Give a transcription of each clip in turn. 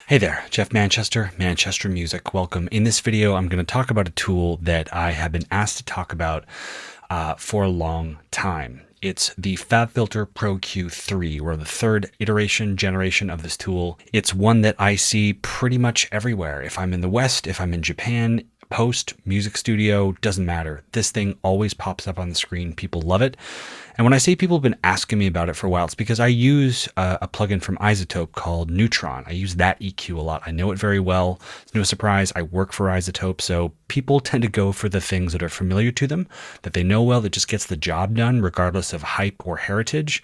Hey there, Jeff Manchester, Manchester Music. Welcome. In this video, I'm going to talk about a tool that I have been asked to talk about for a long time. It's the Fabfilter Pro Q3. We're the third generation of this tool. It's one that I see pretty much everywhere. If I'm in the West, if I'm in Japan, post, music studio, doesn't matter. This thing always pops up on the screen. People love it. And when I say people have been asking me about it for a while, it's because I use a plugin from iZotope called Neutron. I use that EQ a lot. I know it very well. It's no surprise. I work for iZotope, so people tend to go for the things that are familiar to them, that they know well, that just gets the job done regardless of hype or heritage.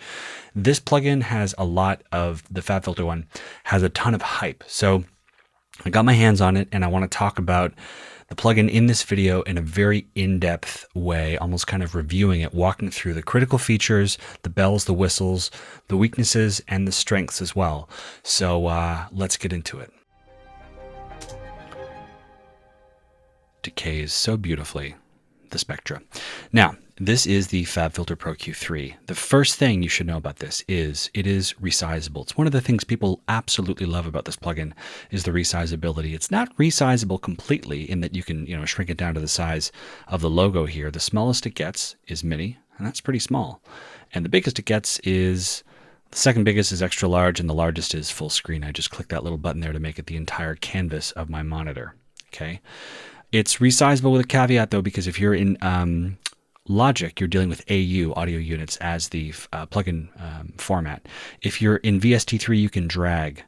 This plugin has a lot of, the Fabfilter one has a ton of hype. So I got my hands on it and I want to talk about the plugin in this video in a very in-depth way, almost kind of reviewing it, walking through the critical features, the bells, the whistles, the weaknesses, and the strengths as well. So let's get into it. Decays so beautifully, the spectra. Now, this is the Fabfilter Pro Q3. The first thing you should know about this is it is resizable. It's one of the things people absolutely love about this plugin is the resizability. It's not resizable completely in that you can, shrink it down to the size of the logo here. The smallest it gets is mini, and that's pretty small. And the biggest it gets is, the second biggest is extra large, and the largest is full screen. I just click that little button there to make it the entire canvas of my monitor. Okay. It's resizable with a caveat though, because if you're in Logic, you're dealing with AU, audio units, as the plugin format. If you're in VST3, you can drag,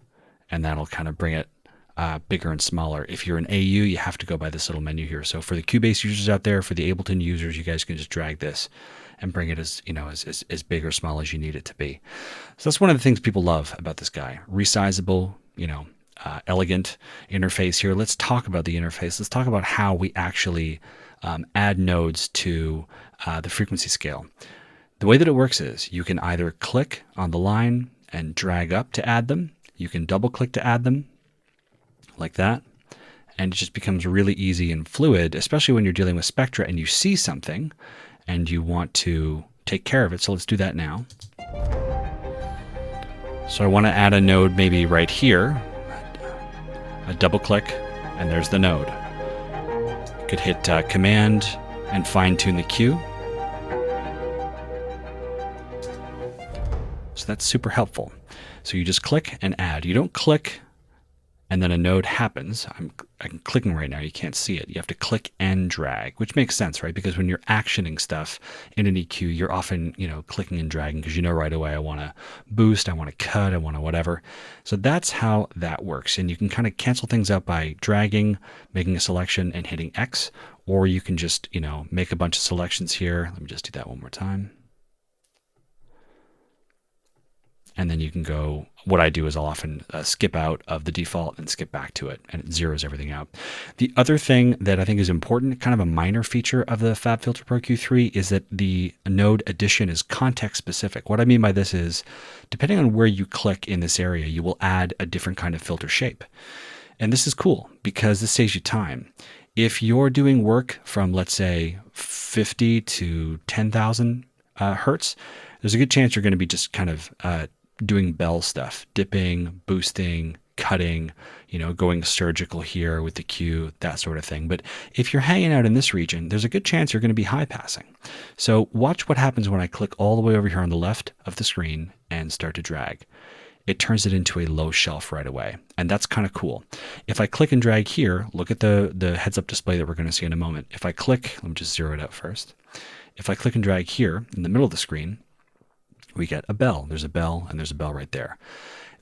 and that'll kind of bring it bigger and smaller. If you're in AU, you have to go by this little menu here. So for the Cubase users out there, for the Ableton users, you guys can just drag this and bring it as big or small as you need it to be. So that's one of the things people love about this guy. Resizable, elegant interface here. Let's talk about the interface. Let's talk about how we actually add nodes to the frequency scale. The way that it works is you can either click on the line and drag up to add them. You can double click to add them like that. And it just becomes really easy and fluid, especially when you're dealing with spectra and you see something and you want to take care of it. So let's do that now. So I want to add a node maybe right here. A double click and there's the node. You could hit Command and fine tune the Q. So that's super helpful. So you just click and add. You don't click and then a node happens. I'm clicking right now. You can't see it. You have to click and drag, which makes sense, right? Because when you're actioning stuff in an EQ, you're often, clicking and dragging because you know right away, I want to boost, I want to cut, I want to whatever. So that's how that works. And you can kind of cancel things out by dragging, making a selection and hitting X, or you can just, make a bunch of selections here. Let me just do that one more time. And then you can go, what I do is I'll often skip out of the default and skip back to it, and it zeroes everything out. The other thing that I think is important, kind of a minor feature of the Fabfilter Pro Q3, is that the node addition is context specific. What I mean by this is, depending on where you click in this area, you will add a different kind of filter shape. And this is cool because this saves you time. If you're doing work from, let's say, 50 to 10,000 hertz, there's a good chance you're going to be just kind of doing bell stuff, dipping, boosting, cutting, going surgical here with the Q, that sort of thing. But if you're hanging out in this region, there's a good chance you're going to be high passing. So watch what happens when I click all the way over here on the left of the screen and start to drag. It turns it into a low shelf right away. And that's kind of cool. If I click and drag here, look at the heads up display that we're going to see in a moment. If I click, let me just zero it out first. If I click and drag here in the middle of the screen, we get a bell. There's a bell and there's a bell right there.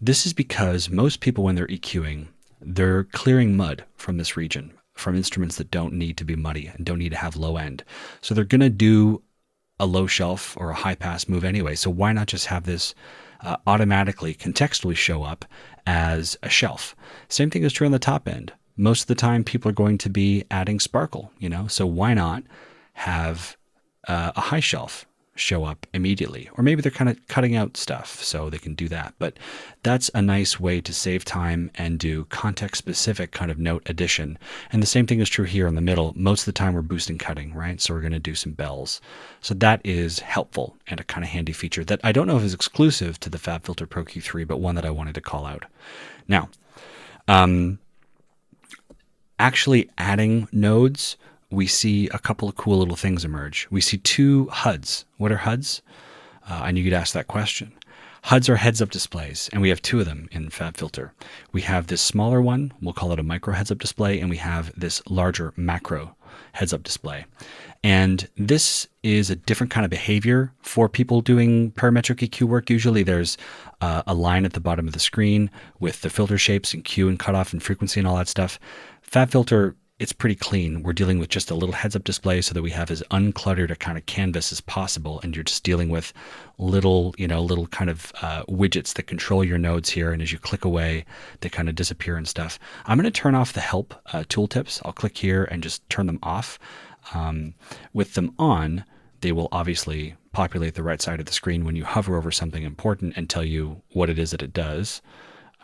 This is because most people, when they're EQing, they're clearing mud from this region, from instruments that don't need to be muddy and don't need to have low end. So they're going to do a low shelf or a high pass move anyway. So why not just have this automatically, contextually show up as a shelf? Same thing is true on the top end. Most of the time people are going to be adding sparkle, so why not have a high shelf show up immediately? Or maybe they're kind of cutting out stuff so they can do that. But that's a nice way to save time and do context specific kind of note addition. And the same thing is true here in the middle. Most of the time we're boosting cutting, right? So we're going to do some bells. So that is helpful and a kind of handy feature that I don't know if is exclusive to the Fabfilter Pro Q3, but one that I wanted to call out. Now, Actually adding nodes, we see a couple of cool little things emerge. We see two HUDs. What are HUDs? I knew you'd ask that question. HUDs are heads-up displays, and we have two of them in Fabfilter. We have this smaller one, we'll call it a micro heads-up display, and we have this larger macro heads-up display. And this is a different kind of behavior for people doing parametric EQ work. Usually there's a line at the bottom of the screen with the filter shapes and Q and cutoff and frequency and all that stuff. Fabfilter, it's pretty clean. We're dealing with just a little heads-up display so that we have as uncluttered a kind of canvas as possible, and you're just dealing with little kind of widgets that control your nodes here, and as you click away, they kind of disappear and stuff. I'm going to turn off the help tooltips. I'll click here and just turn them off. With them on, they will obviously populate the right side of the screen when you hover over something important and tell you what it is that it does.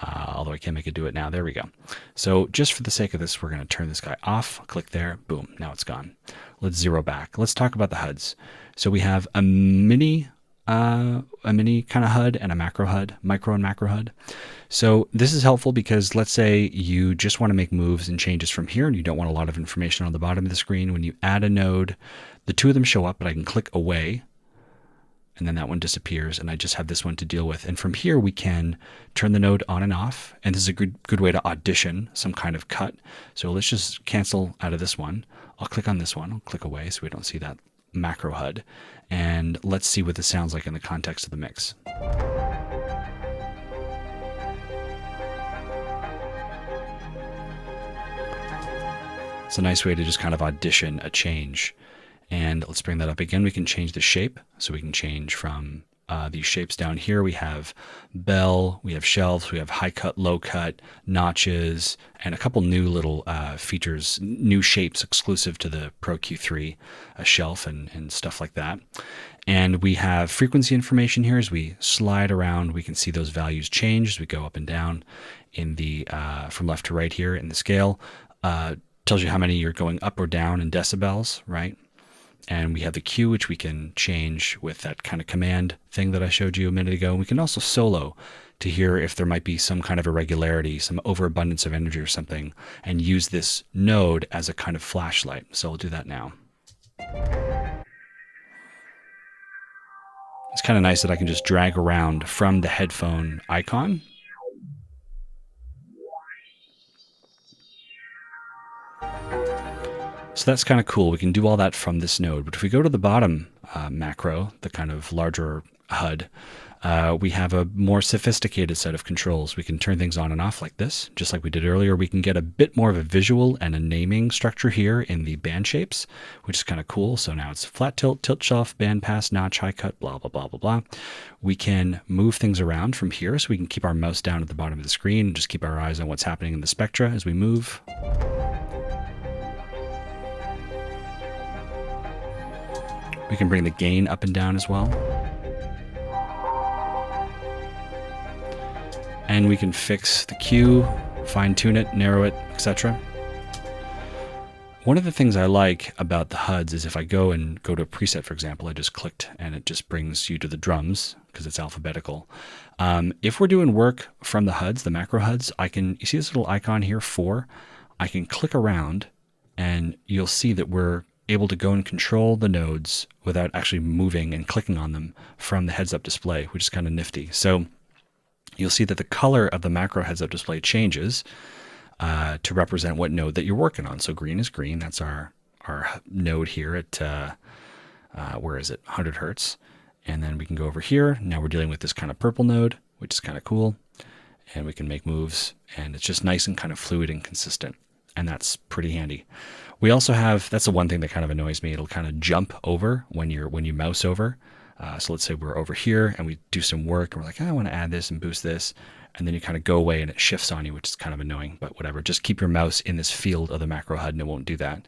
Although I can't make it do it now. There we go. So just for the sake of this, we're going to turn this guy off. Click there. Boom. Now it's gone. Let's zero back. Let's talk about the HUDs. So we have a mini kind of HUD and a macro HUD, micro and macro HUD. So this is helpful because let's say you just want to make moves and changes from here and you don't want a lot of information on the bottom of the screen. When you add a node, the two of them show up, but I can click away and then that one disappears, and I just have this one to deal with. And from here, we can turn the node on and off, and this is a good way to audition some kind of cut. So let's just cancel out of this one. I'll click on this one. I'll click away so we don't see that macro HUD. And let's see what this sounds like in the context of the mix. It's a nice way to just kind of audition a change. And let's bring that up again. We can change the shape. So we can change from these shapes down here. We have bell, we have shelves, we have high cut, low cut, notches, and a couple new little features, new shapes exclusive to the Pro Q3, a shelf and stuff like that. And we have frequency information here. As we slide around, we can see those values change as we go up and down in the from left to right here in the scale. Tells you how many you're going up or down in decibels, right? And we have the Q, which we can change with that kind of command thing that I showed you a minute ago. We can also solo to hear if there might be some kind of irregularity, some overabundance of energy or something, and use this node as a kind of flashlight. So I'll do that now. It's kind of nice that I can just drag around from the headphone icon. So that's kind of cool. We can do all that from this node. But if we go to the bottom macro, the kind of larger HUD, we have a more sophisticated set of controls. We can turn things on and off like this, just like we did earlier. We can get a bit more of a visual and a naming structure here in the band shapes, which is kind of cool. So now it's flat tilt, tilt shelf, band pass, notch, high cut, blah, blah, blah, blah, blah. We can move things around from here. So we can keep our mouse down at the bottom of the screen and just keep our eyes on what's happening in the spectra as we move. We can bring the gain up and down as well. And we can fix the Q, fine tune it, narrow it, etc. One of the things I like about the HUDs is if I go to a preset, for example, I just clicked and it just brings you to the drums because it's alphabetical. If we're doing work from the HUDs, the macro HUDs, you see this little icon here, 4? I can click around and you'll see that we're able to go and control the nodes without actually moving and clicking on them from the heads-up display, which is kind of nifty. So you'll see that the color of the macro heads-up display changes to represent what node that you're working on. So green is green. That's our node here at, where is it? 100 hertz. And then we can go over here. Now we're dealing with this kind of purple node, which is kind of cool. And we can make moves. And it's just nice and kind of fluid and consistent. And that's pretty handy. We also have, that's the one thing that kind of annoys me. It'll kind of jump over when you mouse over. So let's say we're over here and we do some work and we're like, I want to add this and boost this. And then you kind of go away and it shifts on you, which is kind of annoying, but whatever. Just keep your mouse in this field of the macro HUD and it won't do that.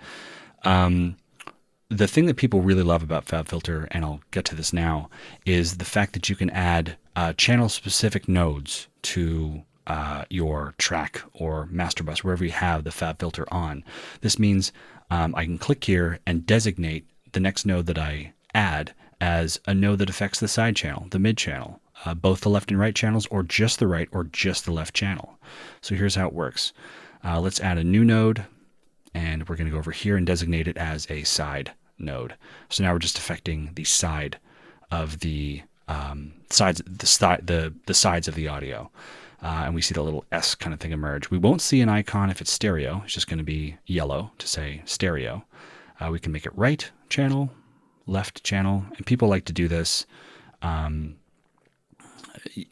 The thing that people really love about Fabfilter, and I'll get to this now, is the fact that you can add channel-specific nodes to your track or master bus, wherever you have the Fabfilter on. This means I can click here and designate the next node that I add as a node that affects the side channel, the mid channel, both the left and right channels, or just the right or just the left channel. So here's how it works. Let's add a new node, and we're going to go over here and designate it as a side node. So now we're just affecting the side of the sides of the audio. And we see the little S kind of thing emerge. We won't see an icon if it's stereo. It's just going to be yellow to say stereo. We can make it right channel, left channel, and people like to do this.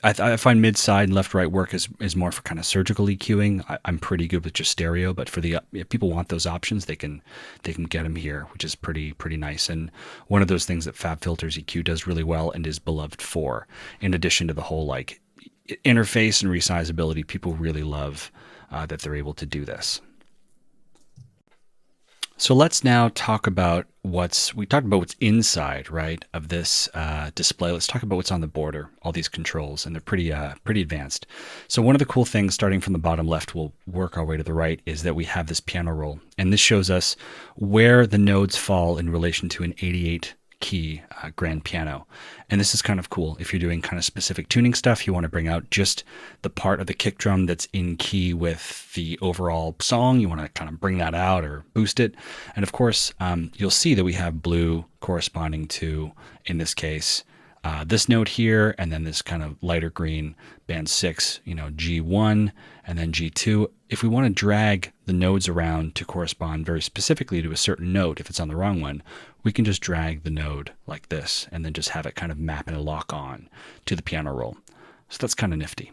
I find mid-side and left-right work is more for kind of surgical EQing. I'm pretty good with just stereo, but for if people want those options, they can get them here, which is pretty nice. And one of those things that Fabfilter's EQ does really well and is beloved for, in addition to the whole like interface and resizability, people really love that they're able to do this. So let's now talk about we talked about what's inside, right, of this display. Let's talk about what's on the border, all these controls, and they're pretty advanced. So one of the cool things, starting from the bottom left, we'll work our way to the right, is that we have this piano roll. And this shows us where the nodes fall in relation to an 88 key grand piano. And this is kind of cool. If you're doing kind of specific tuning stuff, you want to bring out just the part of the kick drum that's in key with the overall song. You want to kind of bring that out or boost it. And of course, you'll see that we have blue corresponding to, in this case, this note here, and then this kind of lighter green band 6, G1 and then G2. If we want to drag the nodes around to correspond very specifically to a certain note, if it's on the wrong one, we can just drag the node like this and then just have it kind of map and lock on to the piano roll. So that's kind of nifty.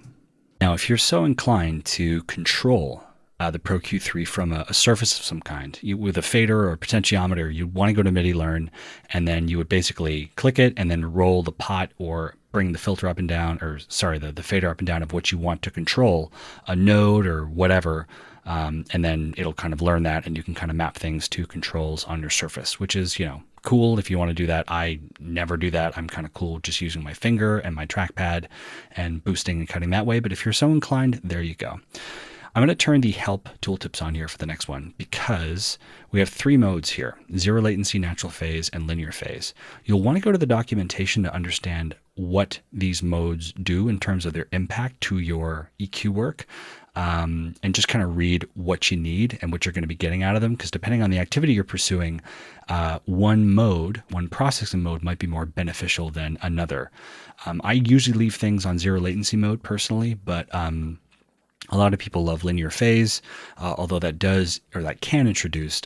Now, if you're so inclined to control the Pro Q3 from a surface of some kind, with a fader or a potentiometer, you want to go to MIDI learn, and then you would basically click it and then roll the pot or bring the filter up and down, or sorry, the fader up and down of what you want to control, a node or whatever, and then it'll kind of learn that, and you can kind of map things to controls on your surface, which is, cool if you want to do that. I never do that. I'm kind of cool just using my finger and my trackpad and boosting and cutting that way. But if you're so inclined, there you go. I'm going to turn the help tooltips on here for the next one because we have 3 modes here: zero latency, natural phase, and linear phase. You'll want to go to the documentation to understand what these modes do in terms of their impact to your EQ work, and just kind of read what you need and what you're going to be getting out of them, because depending on the activity you're pursuing, one processing mode might be more beneficial than another. I usually leave things on zero latency mode personally, but a lot of people love linear phase, although that can introduce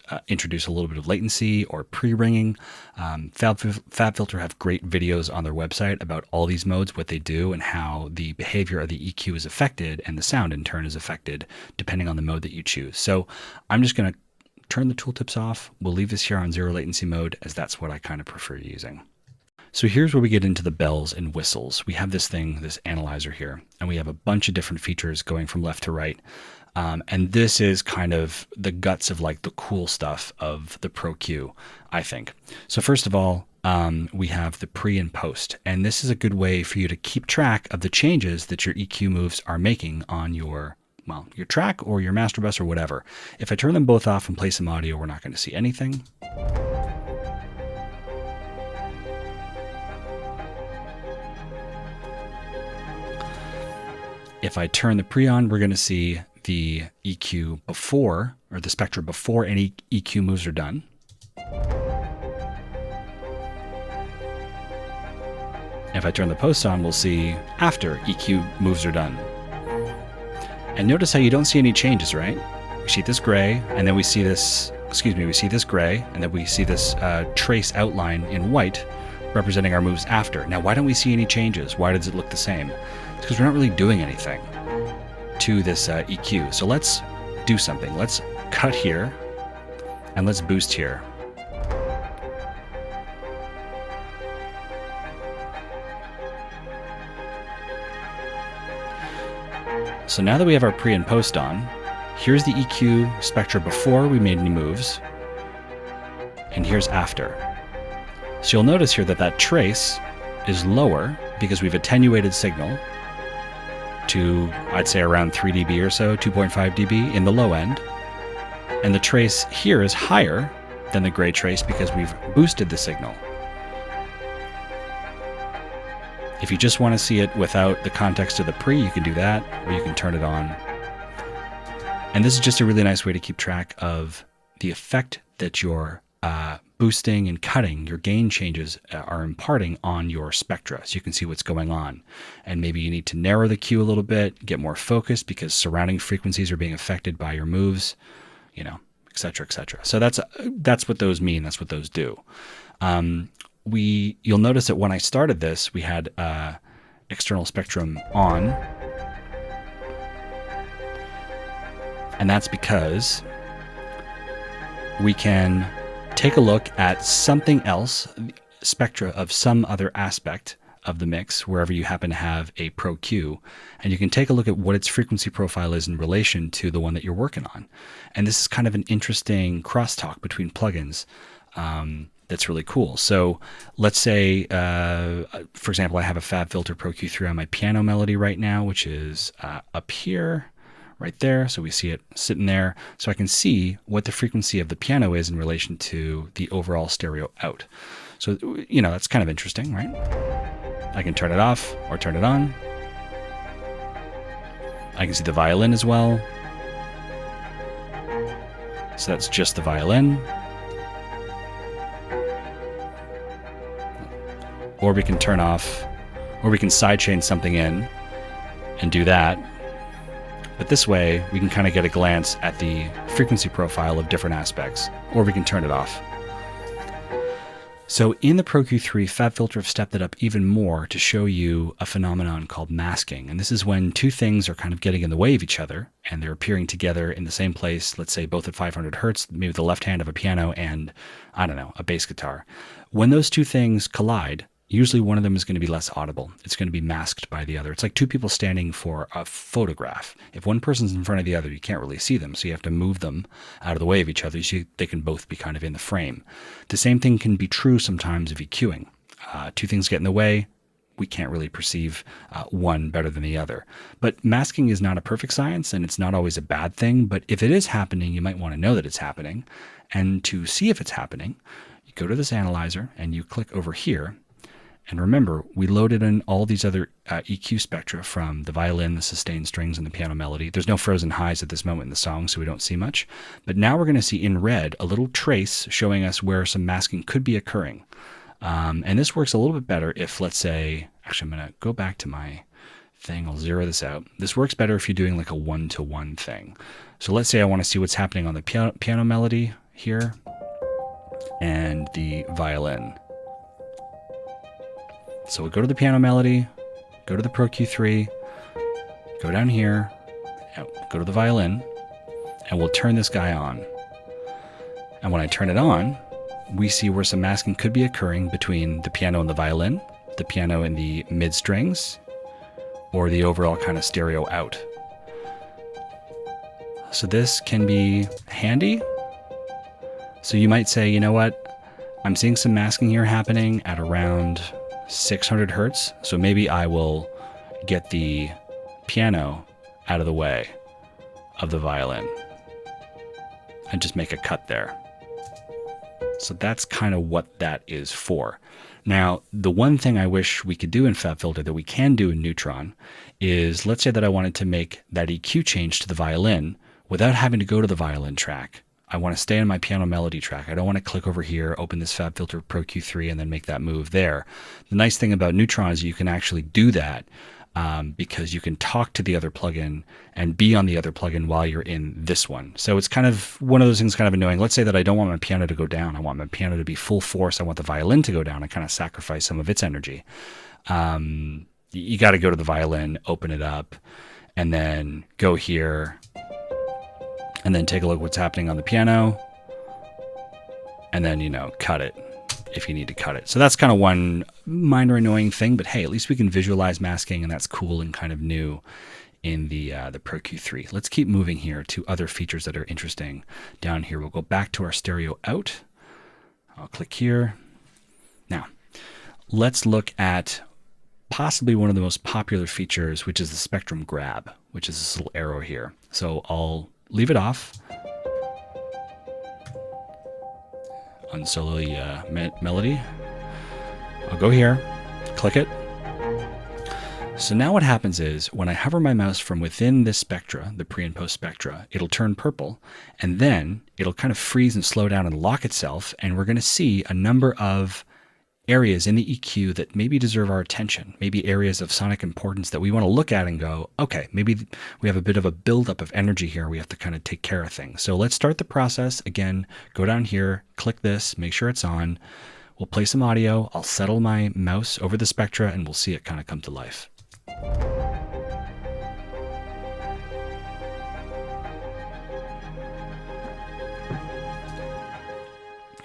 a little bit of latency or pre-ringing. Fabfilter have great videos on their website about all these modes, what they do, and how the behavior of the EQ is affected and the sound in turn is affected depending on the mode that you choose. So I'm just going to turn the tooltips off. We'll leave this here on zero latency mode, as that's what I kind of prefer using. So here's where we get into the bells and whistles. We have this analyzer here, and we have a bunch of different features going from left to right. And this is kind of the guts of like the cool stuff of the Pro Q, I think. So first of all, we have the pre and post, and this is a good way for you to keep track of the changes that your EQ moves are making on your track or your master bus or whatever. If I turn them both off and play some audio, we're not going to see anything. If I turn the pre on, we're going to see the EQ before, or the spectra before any EQ moves are done. If I turn the post on, we'll see after EQ moves are done. And notice how you don't see any changes, right? We see this gray, and then we see this gray, and then we see this trace outline in white representing our moves after. Now, why don't we see any changes? Why does it look the same? It's because we're not really doing anything to this EQ. So let's do something. Let's cut here and let's boost here. So now that we have our pre and post on, here's the EQ spectra before we made any moves, and here's after. So you'll notice here that trace is lower because we've attenuated signal to, I'd say, around 3 dB or so, 2.5 dB in the low end. And the trace here is higher than the gray trace because we've boosted the signal. If you just want to see it without the context of the pre, you can do that, or you can turn it on. And this is just a really nice way to keep track of the effect that your boosting and cutting, your gain changes are imparting on your spectra, so you can see what's going on. And maybe you need to narrow the cue a little bit, get more focused because surrounding frequencies are being affected by your moves, you know, et cetera, et cetera. So that's what those mean. That's what those do. You'll notice that when I started this, we had external spectrum on. And that's because we can take a look at something else, spectra of some other aspect of the mix, wherever you happen to have a Pro Q, and you can take a look at what its frequency profile is in relation to the one that you're working on. And this is kind of an interesting crosstalk between plugins that's really cool. So let's say, for example, I have a Fabfilter Pro Q3 on my piano melody right now, which is up here, right there. So we see it sitting there. So I can see what the frequency of the piano is in relation to the overall stereo out. So, you know, that's kind of interesting, right? I can turn it off or turn it on. I can see the violin as well. So that's just the violin. Or we can turn off, or we can sidechain something in and do that. But this way, we can kind of get a glance at the frequency profile of different aspects, or we can turn it off. So in the Pro Q3, Fabfilter have stepped it up even more to show you a phenomenon called masking. And this is when two things are kind of getting in the way of each other, and they're appearing together in the same place, let's say both at 500 hertz, maybe the left hand of a piano and, I don't know, a bass guitar. When those two things collide, usually one of them is going to be less audible. It's going to be masked by the other. It's like two people standing for a photograph. If one person's in front of the other, you can't really see them. So you have to move them out of the way of each other so they can both be kind of in the frame. The same thing can be true sometimes of EQing. Two things get in the way. We can't really perceive one better than the other. But masking is not a perfect science, and it's not always a bad thing. But if it is happening, you might want to know that it's happening. And to see if it's happening, you go to this analyzer and you click over here. And remember, we loaded in all these other EQ spectra from the violin, the sustained strings, and the piano melody. There's no frozen highs at this moment in the song, so we don't see much. But now we're going to see in red a little trace showing us where some masking could be occurring. And this works a little bit better if, let's say, actually I'm going to go back to my thing. I'll zero this out. This works better if you're doing like a one-to-one thing. So let's say I want to see what's happening on the piano melody here and the violin. So we'll go to the piano melody, go to the Pro Q3, go down here, go to the violin, and we'll turn this guy on. And when I turn it on, we see where some masking could be occurring between the piano and the violin, the piano and the mid strings, or the overall kind of stereo out. So this can be handy. So you might say, you know what, I'm seeing some masking here happening at around 600 hertz. So maybe I will get the piano out of the way of the violin and just make a cut there. So that's kind of what that is for. Now, the one thing I wish we could do in Fabfilter that we can do in Neutron is, let's say that I wanted to make that EQ change to the violin without having to go to the violin track. I want to stay on my piano melody track. I don't want to click over here, open this Fabfilter Pro Q3, and then make that move there. The nice thing about Neutron is you can actually do that because you can talk to the other plugin and be on the other plugin while you're in this one. So it's kind of one of those things kind of annoying. Let's say that I don't want my piano to go down. I want my piano to be full force. I want the violin to go down and kind of sacrifice some of its energy. You got to go to the violin, open it up, and then go here, and then take a look what's happening on the piano, and then, you know, cut it if you need to cut it. So that's kind of one minor annoying thing, but hey, at least we can visualize masking, and that's cool and kind of new in the Pro Q3. Let's keep moving here to other features that are interesting. Down here, we'll go back to our stereo out. I'll click here. Now, let's look at possibly one of the most popular features, which is the spectrum grab, which is this little arrow here. So I'll leave it off. Unsolo melody. I'll go here, click it, So now what happens is when I hover my mouse from within this spectra, the pre and post spectra, it'll turn purple, and then it'll kind of freeze and slow down and lock itself, and we're going to see a number of areas in the EQ that maybe deserve our attention, maybe areas of sonic importance that we want to look at and go, okay, maybe we have a bit of a buildup of energy here. We have to kind of take care of things. So let's start the process. Again, go down here, click this, make sure it's on. We'll play some audio. I'll settle my mouse over the spectra and we'll see it kind of come to life.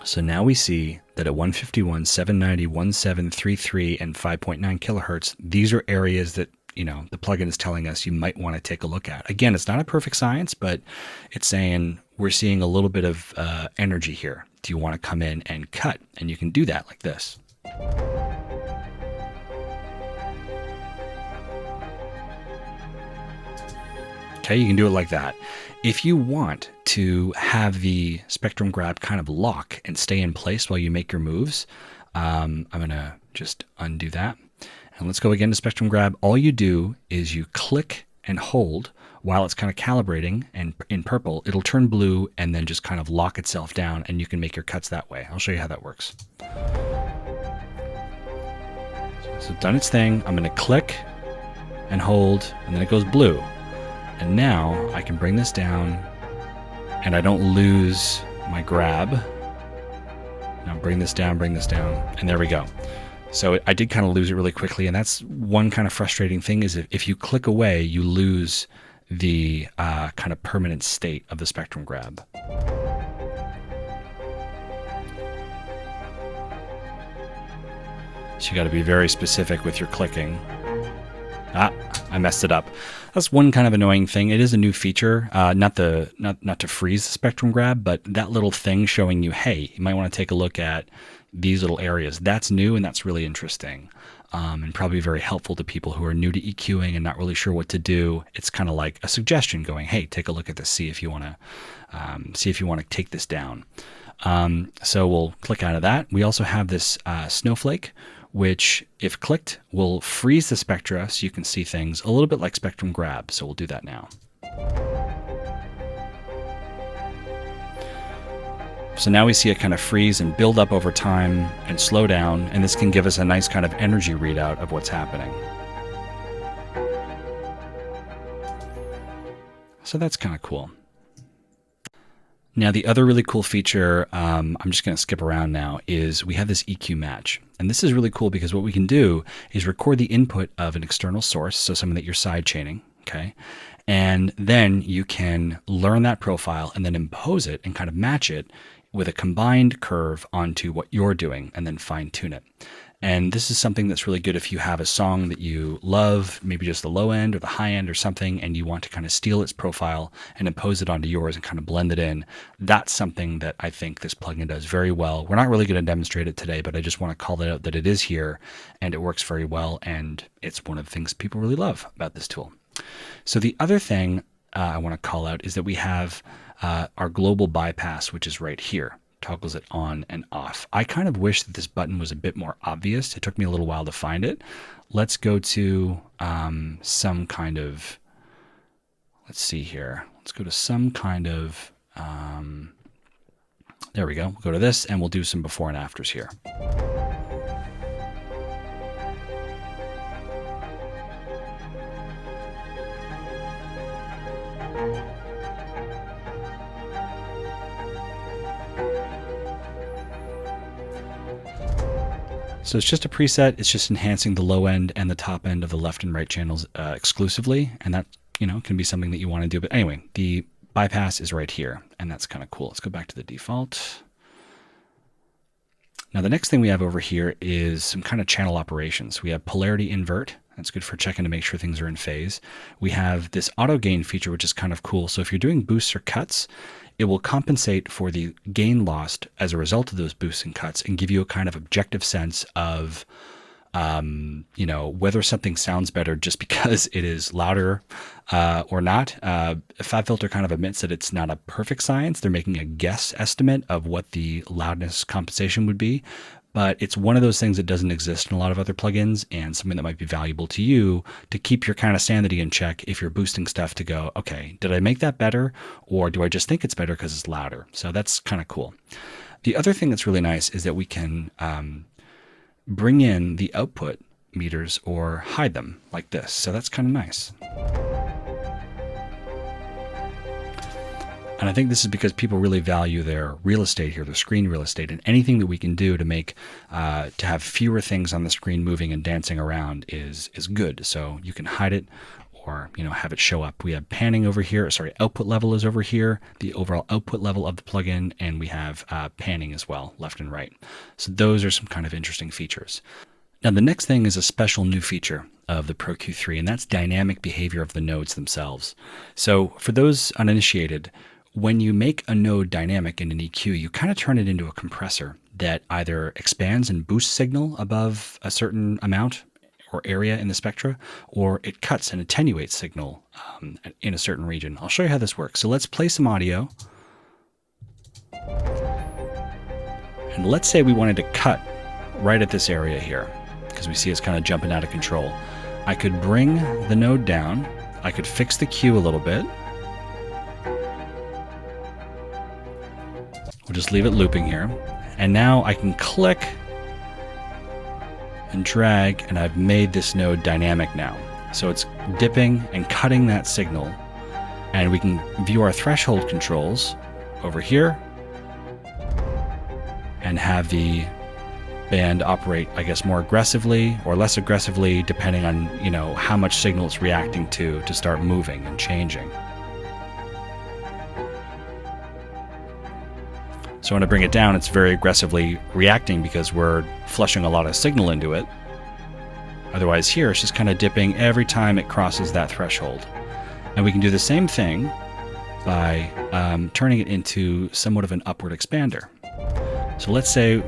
So now we see that at 151, 790, 1733, and 5.9 kilohertz, these are areas that, the plugin is telling us you might want to take a look at. Again, it's not a perfect science, but it's saying we're seeing a little bit of energy here. Do you want to come in and cut? And you can do that like this. Okay, you can do it like that. If you want to have the spectrum grab kind of lock and stay in place while you make your moves, I'm going to just undo that. And let's go again to spectrum grab. All you do is you click and hold while it's kind of calibrating, and in purple, it'll turn blue and then just kind of lock itself down, and you can make your cuts that way. I'll show you how that works. So it's done its thing. I'm going to click and hold, and then it goes blue. And now I can bring this down and I don't lose my grab. Now bring this down, and there we go. So I did kind of lose it really quickly, and that's one kind of frustrating thing is if you click away, you lose the kind of permanent state of the spectrum grab. So you got to be very specific with your clicking. I messed it up. That's one kind of annoying thing. It is a new feature, not to freeze the spectrum grab, but that little thing showing you, hey, you might want to take a look at these little areas. That's new, and that's really interesting, and probably very helpful to people who are new to EQing and not really sure what to do. It's kind of like a suggestion going, hey, take a look at this, see if you want to take this down. So we'll click out of that. We also have this snowflake, which, if clicked, will freeze the spectra so you can see things a little bit like spectrum grab. So we'll do that now. So now we see it kind of freeze and build up over time and slow down, and this can give us a nice kind of energy readout of what's happening. So that's kind of cool. Now, the other really cool feature, I'm just going to skip around now, is we have this EQ match. And this is really cool because what we can do is record the input of an external source, so something that you're side chaining, okay? And then you can learn that profile and then impose it and kind of match it with a combined curve onto what you're doing and then fine tune it. And this is something that's really good if you have a song that you love, maybe just the low end or the high end or something, and you want to kind of steal its profile and impose it onto yours and kind of blend it in. That's something that I think this plugin does very well. We're not really going to demonstrate it today, but I just want to call it out that it is here and it works very well. And it's one of the things people really love about this tool. So the other thing I want to call out is that we have our global bypass, which is right here. Toggles it on and off. I kind of wish that this button was a bit more obvious. It took me a little while to find it. Let's go to some kind of, let's see here. Let's go to some kind of, there we go. We'll go to this and we'll do some before and afters here. So it's just a preset. It's just enhancing the low end and the top end of the left and right channels exclusively. And that, can be something that you want to do. But anyway, the bypass is right here, and that's kind of cool. Let's go back to the default. Now, the next thing we have over here is some kind of channel operations. We have polarity invert. That's good for checking to make sure things are in phase. We have this auto gain feature, which is kind of cool. So if you're doing boosts or cuts, it will compensate for the gain lost as a result of those boosts and cuts and give you a kind of objective sense of, whether something sounds better just because it is louder or not. Fabfilter kind of admits that it's not a perfect science. They're making a guess estimate of what the loudness compensation would be. but it's one of those things that doesn't exist in a lot of other plugins, and something that might be valuable to you to keep your kind of sanity in check if you're boosting stuff to go, okay, did I make that better, or do I just think it's better because it's louder? So that's kind of cool. The other thing that's really nice is that we can bring in the output meters or hide them like this. So that's kind of nice. And I think this is because people really value their real estate here, their screen real estate, and anything that we can do to make to have fewer things on the screen moving and dancing around is good. So you can hide it, or have it show up. We have panning over here. Sorry, output level is over here, the overall output level of the plugin, and we have panning as well, left and right. So those are some kind of interesting features. Now the next thing is a special new feature of the Pro Q3, and that's dynamic behavior of the nodes themselves. So for those uninitiated, when you make a node dynamic in an EQ, you kind of turn it into a compressor that either expands and boosts signal above a certain amount or area in the spectra, or it cuts and attenuates signal in a certain region. I'll show you how this works. So let's play some audio. And let's say we wanted to cut right at this area here, because we see it's kind of jumping out of control. I could bring the node down. I could fix the Q a little bit. We'll just leave it looping here. And now I can click and drag, and I've made this node dynamic now. So it's dipping and cutting that signal, and we can view our threshold controls over here and have the band operate, I guess, more aggressively or less aggressively, depending on, how much signal it's reacting to start moving and changing. So when I bring it down, it's very aggressively reacting because we're flushing a lot of signal into it. Otherwise here, it's just kind of dipping every time it crosses that threshold. And we can do the same thing by turning it into somewhat of an upward expander. So let's say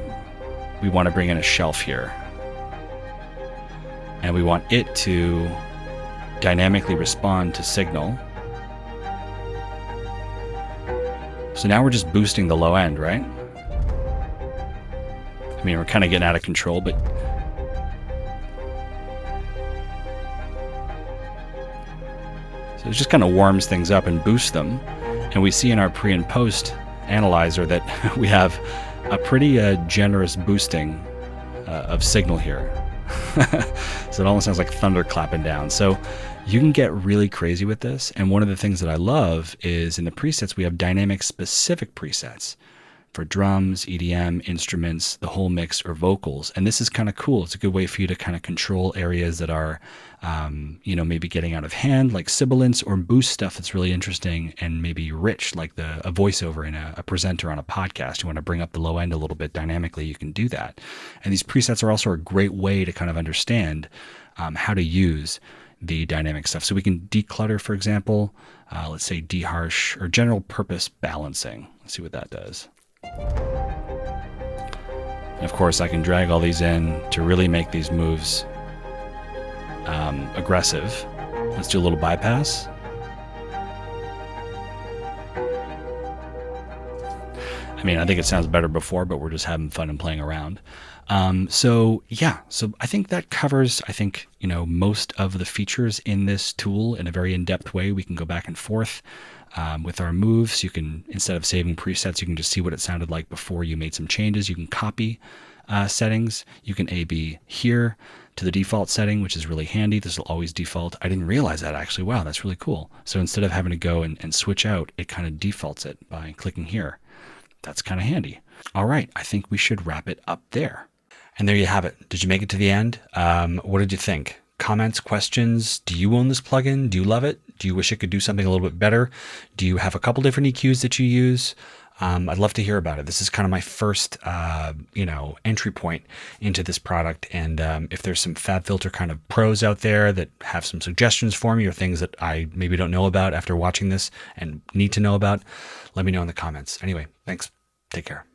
we want to bring in a shelf here. And we want it to dynamically respond to signal. So now we're just boosting the low end, right? I mean, we're kind of getting out of control, but so it just kind of warms things up and boosts them. And we see in our pre and post analyzer that we have a pretty generous boosting of signal here. So it almost sounds like thunder clapping down. So you can get really crazy with this. And one of the things that I love is in the presets, we have dynamic specific presets for drums, EDM, instruments, the whole mix, or vocals. And this is kind of cool. It's a good way for you to kind of control areas that are, maybe getting out of hand, like sibilance, or boost stuff that's really interesting and maybe rich, like a voiceover in a presenter on a podcast. You want to bring up the low end a little bit dynamically, you can do that. And these presets are also a great way to kind of understand how to use the dynamic stuff. So we can declutter, for example, let's say deharsh or general purpose balancing. Let's see what that does. And of course, I can drag all these in to really make these moves aggressive. Let's do a little bypass. I mean, I think it sounds better before, but we're just having fun and playing around. So I think that covers, most of the features in this tool in a very in-depth way. We can go back and forth with our moves. You can, instead of saving presets, you can just see what it sounded like before you made some changes. You can copy settings. You can A/B here to the default setting, which is really handy. This will always default. I didn't realize that actually. Wow, that's really cool. So instead of having to go and switch out, it kind of defaults it by clicking here. That's kind of handy. All right, I think we should wrap it up there. And there you have it. Did you make it to the end? What did you think? Comments, questions? Do you own this plugin? Do you love it? Do you wish it could do something a little bit better? Do you have a couple different EQs that you use? I'd love to hear about it. This is kind of my first, entry point into this product. And if there's some Fabfilter kind of pros out there that have some suggestions for me or things that I maybe don't know about after watching this and need to know about, let me know in the comments. Anyway, thanks. Take care.